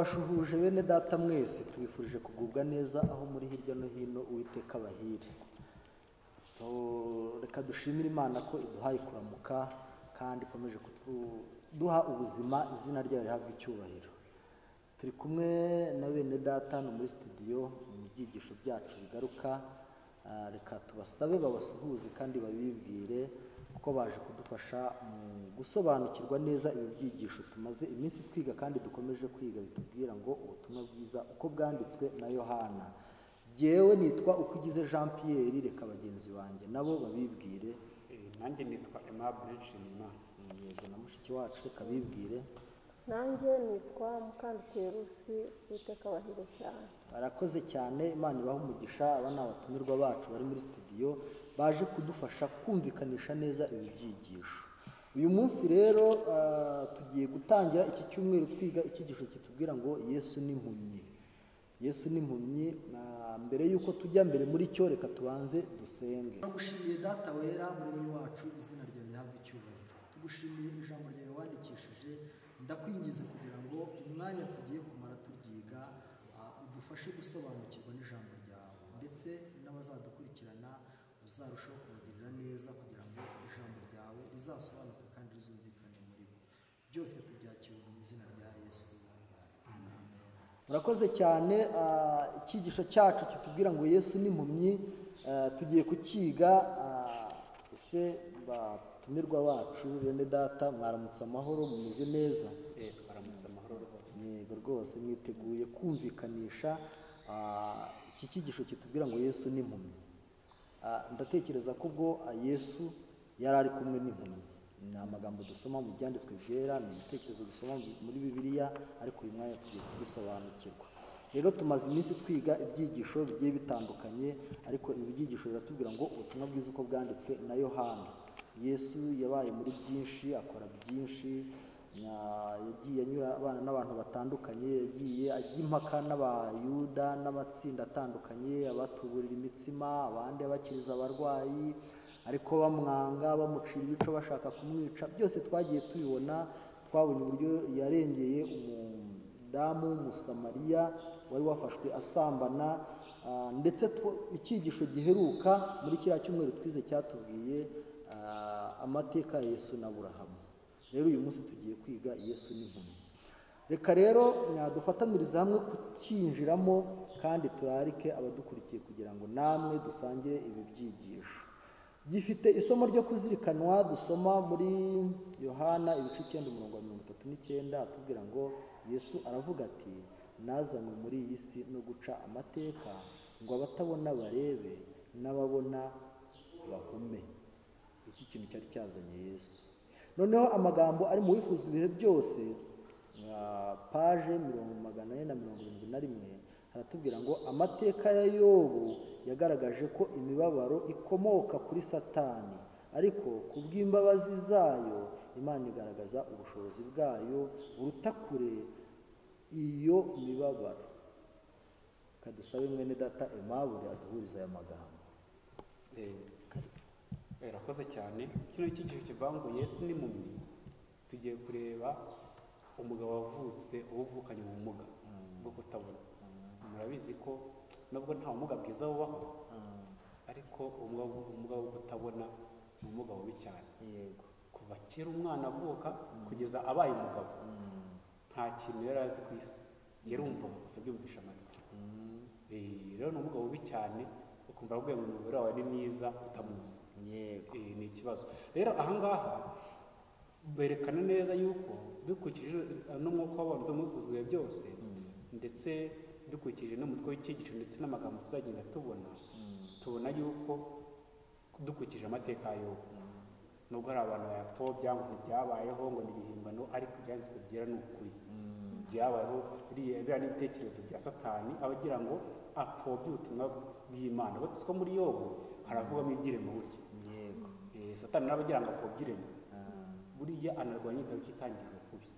turabashuhuje bene data mwese, tubifurije kugubwa neza aho muri hirya no hino. Uwiteka abahire. Reka dushimire Imana ko iduhaye kuramuka kandi ikomeje kuduha ubuzima, izina ryayo rihabwa icyubahiro. Turi kumwe na bene data hano muri studio mu byigisho byacu bigaruka. Reka tubasabe babasuhuze kandi babibwire ko baje kudufasha mu gusobanukirwa neza ibi byigisho tumaze iminsi twiga kandi dukomeje kwiga, bitubwira ngo ubutumwa bwiza uko bwanditswe na Yohana. Jewe nitwa Ukugize Jean Pierre, reka bagenzi banjye nabo babibwire. Nanjye nitwa Aimable Nshimiyimana. Yego, na mushiki wacu reka bibwire. Nanjye nitwa Mukanduterusi, Uwiteka abahire cyane. Barakoze cyane, Imana ibaha umugisha. Aba ni abatumirwa bacu bari muri studio baje kudufasha kumvikanisha neza ibi byigisho. Uyu munsi rero tugiye gutangira iki cyumweru twiga icyigisho kitubwira ngo Yesu ni impumyi. Yesu ni impumyi. Mbere yuko tujya mbere muri cyo, reka tubanze dusenge. Tugushimiye Data wera, muremyi wacu, izina ryawe rihabwe icyubahiro. Tugushimiye ijambo ryawe wandikishije, ndakwingize kugira ngo umwanya tugiye kumara turyiga udufashe gusobanukirwa n'ijambo ryawe, ndetse n'abazadukurikirana uzarushaho kubagirira neza kugira ngo ijambo ryawe rizasobanuke kandi rizumvikane muri bo. Byose tubyakira mu izina rya Yesu. Murakoze cyane. Icyigisho cyacu kitubwira ngo Yesu ni impumyi, tugiye kukiga. Ese batumirwa bacu bene data, mwaramutse amahoro, mumeze neza? Twaramutse amahoro rwose. Yego rwose, mwiteguye kumvikanisha iki cyigisho kitubwira ngo Yesu ni impumyi. Ndatekereza ko ubwo Yesu yari ari kumwe n'impumyi. Ni amagambo dusoma mu byanditswe byera, ni ibitekerezo dusoma muri Bibiliya, ariko uyu mwanya tugiye kugisobanukirwa. Rero tumaze iminsi twiga ibyigisho bigiye bitandukanye, ariko ibi byigisho biratubwira ngo ubutumwa bwiza uko bwanditswe na Yohana. Yesu yabaye muri byinshi, akora byinshi, yagiye anyura abana n'abantu batandukanye, yagiye ajya impaka n'abayuda n'amatsinda atandukanye, abatuburira imitsima, abandi abakiriza abarwayi, ariko bamwanga, bamucira ibico, bashaka kumwica. Byose twagiye tubibona. Twabonye uburyo yarengeye umudamu w'umusamariya wari wafashwe asambana, ndetse icyigisho giheruka muri kiriya cyumweru twize cyatubwiye amateka ya Yesu na Aburahamu. Rero uyu munsi tugiye kwiga Yesu n'impumyi. Reka rero dufatanirize hamwe kucyinjiramo kandi turarike abadukurikiye kugira ngo namwe dusangire ibi byigisho. Gifite isomo ryo kuzirikanwa, dusoma muri Yohana ibice 9:39, atubwira ngo Yesu aravuga ati, nazanywe muri iyi si no guca amateka, ngo abatabona barebe n'ababona bahume. Iki kintu cyari cyazanye Yesu. Noneho amagambo ari mu wifuzwa ibihe byose, paje 471, haratubwira ngo amateka ya Yobu yagaragaje ko imibabaro ikomoka kuri Satani, ariko ku bw'imbabazi zayo Imana igaragaza ubushobozi bwayo buruta kure iyo mibabaro. Kadusabe mwene data Aimable aduhuriza aya magambo. Urakoze cyane. Kino cyigisho kivuga ngo Yesu ni impumyi, tugiye kureba umugabo wavutse uvukanye ubumuga bwo kutabona. Murabizi ko nubwo nta bumuga bwiza bubaho, ariko ubumuga bwo kutabona ni ubumuga bubi cyane. Yego. Kuva kera umwana avuka kugeza abaye umugabo, nta kintu yari azi ku isi, yarumva gusa byumvisha amatwi. Rero ni ubumuga bubi cyane, ukumva avuye mu mubiri wawe ni mwiza utamuzi. Yego. Ni ikibazo. Rero ahangaha berekana neza yuko dukurikije n'umwuka w'abantu tumuvuzwe byose, ndetse dukurikije n'umutwe w'icyigisho ndetse n'amagambo tuzagenda tubona yuko dukurikije amateka yo, nubwo hari abantu bayapfobya ngo ntibyabayeho, ngo n'ibihimbano, ariko ibyanditswe byera ni ukuri. Byabayeho. Biriya n'ibitekerezo bya Satani abagira ngo apfobye ubutumwa bw'Imana. Batuzwa muri Yobu haravugamo ibyirema burya. Yego. Satani n'abagira ngo apfobye irema, buriya anarwanya igitabo cy'itangiriro kubi.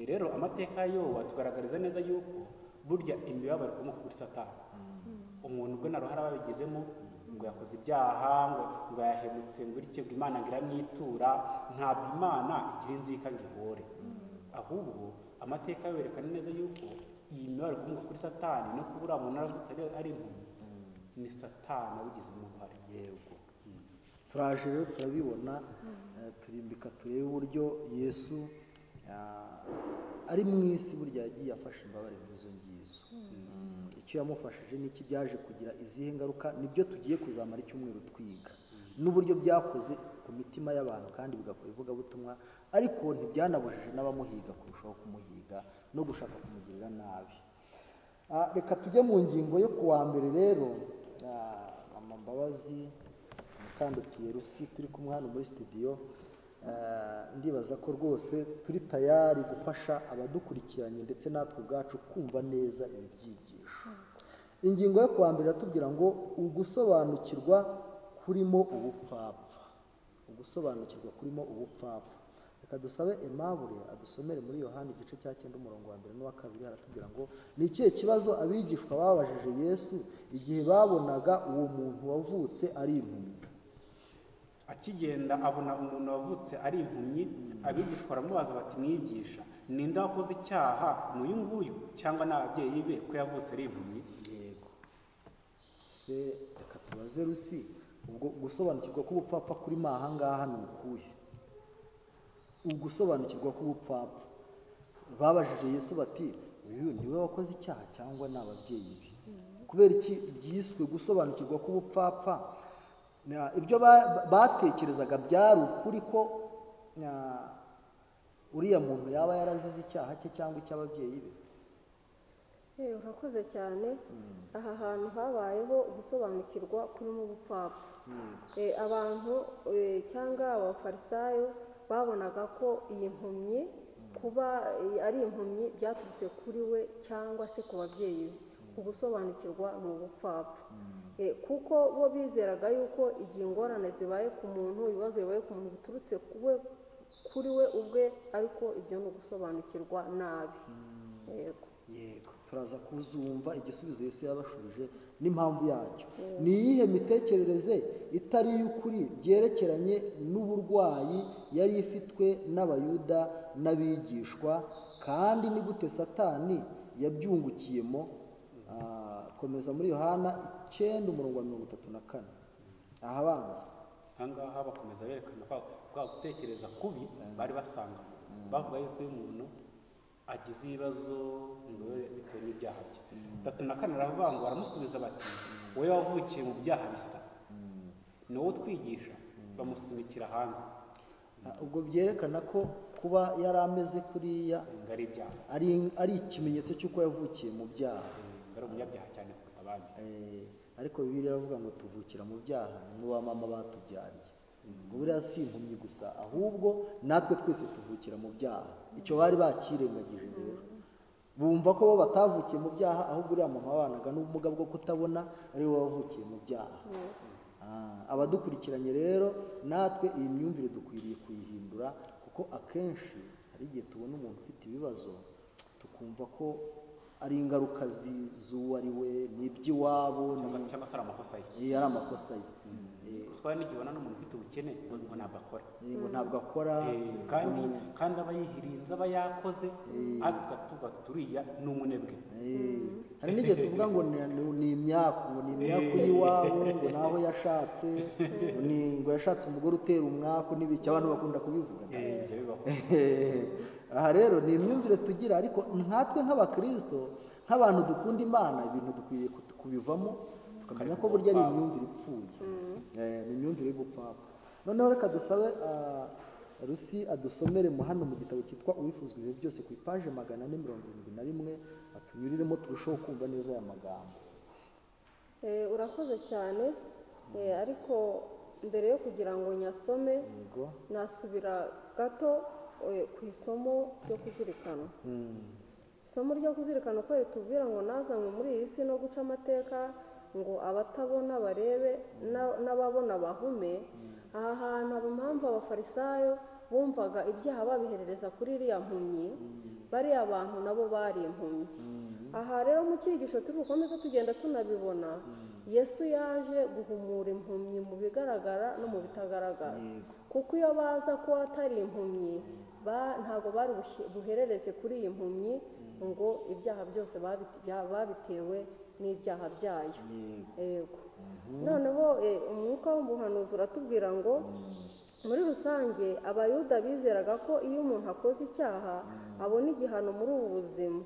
Rero amateka yo atugaragariza neza yuko burya imibabaro ikomoka kuri Satani. Umuntu ubwo na ruhara babigezemo, ngo yakoze ibyaha, ngo yahemutse, ngo bityo Imana ngo iramwitura. Ntabwo Imana igira inzika ngo ihore, ahubwo amateka yerekana neza yuko iyi mibare ikomoka kuri satani no kuba uriya muntu aravutse ari impumyi ni satani abigizemo uruhare. yego turaje rero turabibona turimbika turebe uburyo Yesu ari mu isi burya yagiye afasha imbabare nk'izo ngizo. Icyo yamufashije n'iki byaje kugira izihe ngaruka nibyo tugiye kuzamara icyumweru twiga n'uburyo byakoze ku mitima y'abantu kandi bigakora ivugabutumwa, ariko ntibyanabujije n'abamuhiga kurushaho kumuhiga no gushaka kumugirira nabi. Reka tujye mu ngingo yo kuwa mbere rero. Mama Mbabazi Mukandutiye Rusi turi kumwe hano muri studio, ndibaza ko rwose turi tayari gufasha abadukurikiranye ndetse natwe ubwacu kumva neza ibi byigisho. Ingingo yo kuwa mbere iratubwira ngo ugusobanukirwa kurimo ubupfapfa. Ugusobanukirwa kurimo ubupfapfa. Reka dusabe Aimable adusomere muri Yohana igice cya 9 umurongo wa 1 n'uwa 2. Haratubwira ngo ni ikihe kibazo abigishwa babajije Yesu igihe babonaga uwo muntu wavutse ari impumyi. Akigenda abona umuntu wavutse ari impumyi, abigishwa baramubaza bati mwigisha, ninde wakoze icyaha n'uyu nguyu cyangwa n'ababyeyi be ko yavutse ari impumyi? Yego se reka tubaze Rusi, ubwo gusobanukirwa k'ubupfapfa kuri mahangaha ni ukuhe? Ugusobanukirwa k'ubupfapfa babajije Yesu bati uyu niwe wakoze icyaha cyangwa n'ababyeyi be. Kubera iki byiswe gusobanukirwa k'ubupfapfa? Ibyo batekerezaga byari ukuri ko uriya muntu yaba yarazize icyaha cye cyangwa icy'ababyeyi be. Urakoze cyane. Aha hantu habayeho gusobanukirwa kurimo ubupfapfa. Abantu cyangwa abafarisayo babonaga ko iyi mpumyi kuba ari impumyi byaturutse kuri we cyangwa se ku babyeyi be. Ugusobanukirwa ni ubupfapfa. Kuko bo bizeraga yuko igihe ingorane zibaye ku muntu, ibibazo bibaye ku muntu biturutse kuri we ubwe, ariko ibyo ni ugusobanukirwa nabi. Yego turaza kuzumva igisubizo Yesu yabashubije n'impamvu yacyo. Ni iyihe mitekerereze itari y'ukuri byerekeranye n'uburwayi yari ifitwe n'abayuda n'abigishwa, kandi ni gute Satani yabyungukiyemo? Komeza muri Yohana 9 umurongo wa 34. Ahabanza ahangaha bakomeza berekana kwa gutekereza kubi bari basanga bavuga yuko uyu muntu agize ibibazo bitewe n'ibyaha bye. 34 aravuga ngo baramusubiza bati wowe wavukiye mu byaha bisa, ni wowe utwigisha? Bamusunikira hanze. Ubwo byerekana ko kuba yari ameze kuriya ari ikimenyetso cy'uko yavukiye mu byaha. Ari umunyabyaha cyane kuruta abandi. Ariko Bibiliya iravuga ngo tuvukira mu byaha ni ba mama batubyariye. Ngo buriya si impumyi gusa, ahubwo natwe twese tuvukira mu byaha. Icyo bari bakirengagije rero. Bumva ko bo batavukiye mu byaha, ahubwo uriya muntu wabanaga n'ubumuga bwo kutabona ari we wavukiye mu byaha. Abadukurikiranye rero natwe iyi myumvire dukwiriye kuyihindura, kuko akenshi hari igihe tubona umuntu ufite ibibazo tukumva ko ari ingaruka z'uwo ari we, n'iby'iwabo cyangwa se ari amakosa ye. Ari amakosa ye. Twari nigibona n'umuntu ufite ubukene ngo ntabwo akora. Ngo ntabwo akora. Kandi aba yihirinze, aba yakoze, ariko tuvuga turiya ni umunebwe. Hari n'igihe tuvuga ngo ni imyaku, ngo ni imyaku y'iwabo, ngo naho yashatse, ngo yashatse umugore utera umwaku n'ibiki, abantu bakunda kubivuga. Aha rero ni imyumvire tugira, ariko nkatwe nk'abakristo, nk'abantu dukunda Imana, ibintu dukwiriye kubivamo tukamenya ko burya ari imyumvire ipfuye. Ni imyumvire y'ubupfapfa. Noneho reka dusabe Rusi adusomere hano mu gitabo cyitwa Uwifuzwa ibihe byose ku ipaje 471, atunyuriremo turushaho kumva neza aya magambo. Urakoze cyane. Ariko mbere yo kugira ngo nyasome, nasubira gato ku isomo ryo kuzirikana. Isomo ryo kuzirikana uko ritubwira ngo nazanywe muri iyi si no guca amateka ngo abatabona barebe n'ababona bahume. Aha hantu haba impamvu abafarisayo bumvaga ibyaha babiherereza kuri iriya mpumyi, bariya bantu nabo bari impumyi. Aha rero mu cyigisho turi bukomeze tugenda tunabibona, Yesu yaje guhumura impumyi mu bigaragara no mu bitagaragara. Kuko iyo baza ko atari impumyi, ntabwo bari buherereze kuri iyi mpumyi ngo ibyaha byose babitewe n'ibyaha byayo. Yego. Noneho umwuka w'ubuhanuzi uratubwira ngo muri rusange abayuda bizeraga ko iyo umuntu akoze icyaha abona igihano muri ubu buzima.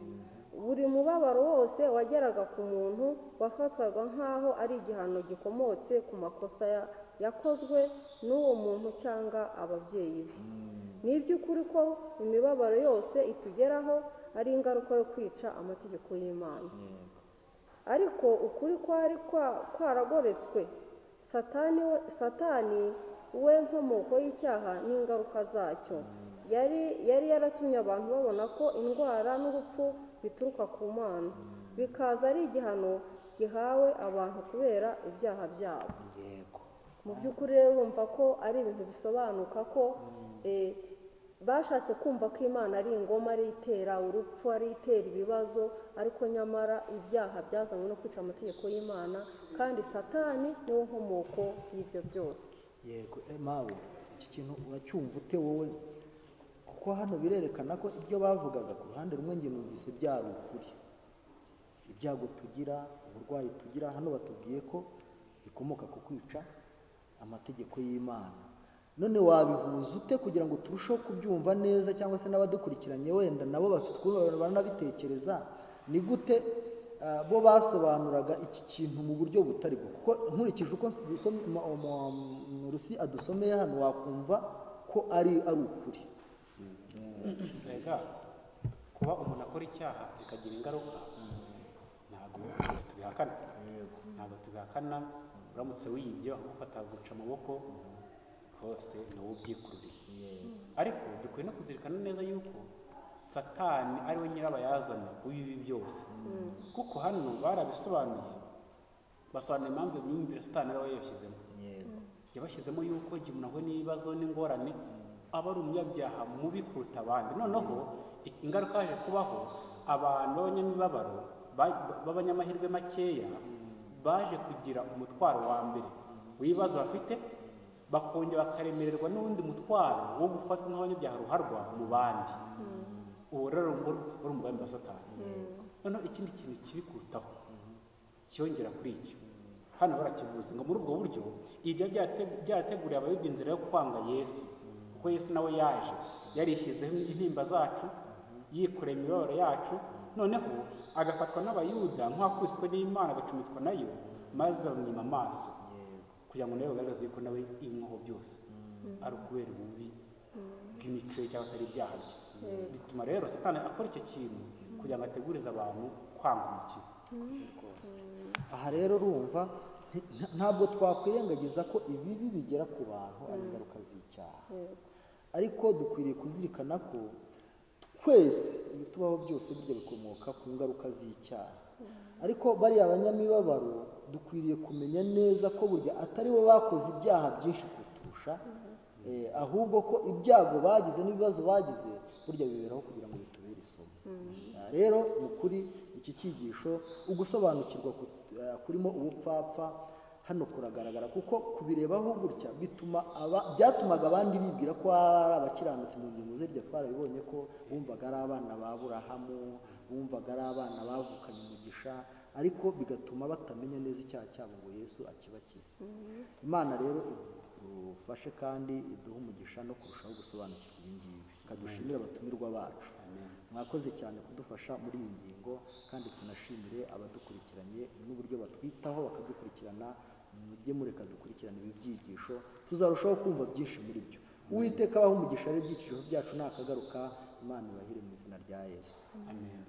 Buri mubabaro wose wageraga ku muntu wafatwaga nk'aho ari igihano gikomotse ku makosa yakozwe n'uwo muntu cyangwa ababyeyi be. Ni iby'ukuri ko imibabaro yose itugeraho ari ingaruka yo kwica amategeko y'Imana. Ariko ukuri kwari kwaragoretswe. Satani we nkomoko y'icyaha n'ingaruka zacyo yari yaratumye abantu babona ko indwara n'urupfu bituruka ku Mana, bikaza ari igihano gihawe abantu kubera ibyaha byabo. Mu by'ukuri rero urumva ko ari ibintu bisobanuka ko bashatse kumva ko Imana ari ingoma, ari itera urupfu, ari itera ibibazo, ariko nyamara ibyaha byazanywe no kwica amategeko y'Imana, kandi Satani niwo nkomoko y'ibyo byose. Yego, mawe iki kintu uracyumva ute wowe? Kuko hano birerekana ko ibyo bavugaga ku ruhande rumwe njye numvise byari ukuri. Ibyago tugira, uburwayi tugira, hano batubwiye ko bikomoka ku kwica amategeko y'Imana. None wabihuza ute kugira ngo turusheho kubyumva neza, cyangwa se n'abadukurikiranye wenda nabo bafite ukuntu banabitekereza, ni gute bo basobanuraga iki kintu mu buryo butari bwo? Kuko nkurikije uko Rusi adusomeye hano wakumva ko ari ukuri. Mbega kuba umuntu akora icyaha bikagira ingaruka ntabwo tubihakana. Uramutse wiyibye bakagufata guca amaboko hose nawe ubyikururiye. Ariko dukwiye no kuzirikana neza yuko Satani ari we nyirabayazana w'ibi byose. Kuko hano barabisobanuye, basobanura impamvu imyumvire Satani ari we yabashyizemo. Yabashyizemo yuko igihe umuntu ahuye n'ibibazo n'ingorane aba ari umunyabyaha mubi kuruta abandi. Noneho ingaruka yaje kubaho, abantu b'abanyamibabaro b'abanyamahirwe makeya baje kugira umutwaro wa mbere w'ibibazo bafite, bakongera bakaremererwa n'undi mutwaro wo gufatwa nk'abanyabyaha ruharwa mu bandi. Uwo rero uri umugambi wa Satani. Noneho ikindi kintu kibi kurutaho cyongera kuri icyo, hano barakivuze ngo muri ubwo buryo ibyo byarateguriye abayuda inzira yo kwanga Yesu, kuko Yesu nawe yaje yarishyizeho intimba zacu, yikoreye imibabaro yacu, noneho agafatwa n'abayuda nk'uwakubiswe n'Imana, agacumitwa nayo, maze bamwima amaso kugira ngo nawe bagaragaze yuko nawe ibimwaho byose ari ukubera ububi bw'imico ye cyangwa se ari ibyaha bye. Bituma rero Satani akora icyo kintu kugira ngo ategurize abantu kwanga Umukiza. Aha rero urumva ntabwo twakwirengagiza ko ibibi bigera ku bantu ari ingaruka z'icyaha, ariko dukwiriye kuzirikana ko twese ibitubaho byose burya bikomoka ku ngaruka z'icyaha. Ariko bariya abanyamibabaro dukwiriye kumenya neza ko burya atari bo bakoze ibyaha byinshi kuturusha, ahubwo ko ibyago bagize n'ibibazo bagize burya biberaho kugira ngo bitubere isomo. Rero mu kuri iki cyigisho ugusobanukirwa kurimo ubupfapfa hano kuragaragara, kuko kubirebaho gutya byatumaga abandi bibwira ko ari abakiranutsi. Mu ngingo zirya twarabibonye ko bumvaga ari abana ba Aburahamu, bumvaga ari abana bavukanye umugisha, ariko bigatuma batamenya neza icyaha cyabo ngo Yesu akibakize. Imana rero idufashe kandi iduhe umugisha no kurushaho gusobanukirwa ibi ngibi. Kadushimire abatumirwa bacu, mwakoze cyane kudufasha muri iyi ngingo, kandi tunashimire abadukurikiranye n'uburyo batwitaho bakadukurikirana. Mujye mureka dukurikirana ibi byigisho, tuzarushaho kumva byinshi muri byo. Uwiteka abahe umugisha rero, ibyigisho byacu nakagaruka. Imana ibahire mu izina rya Yesu. Amen.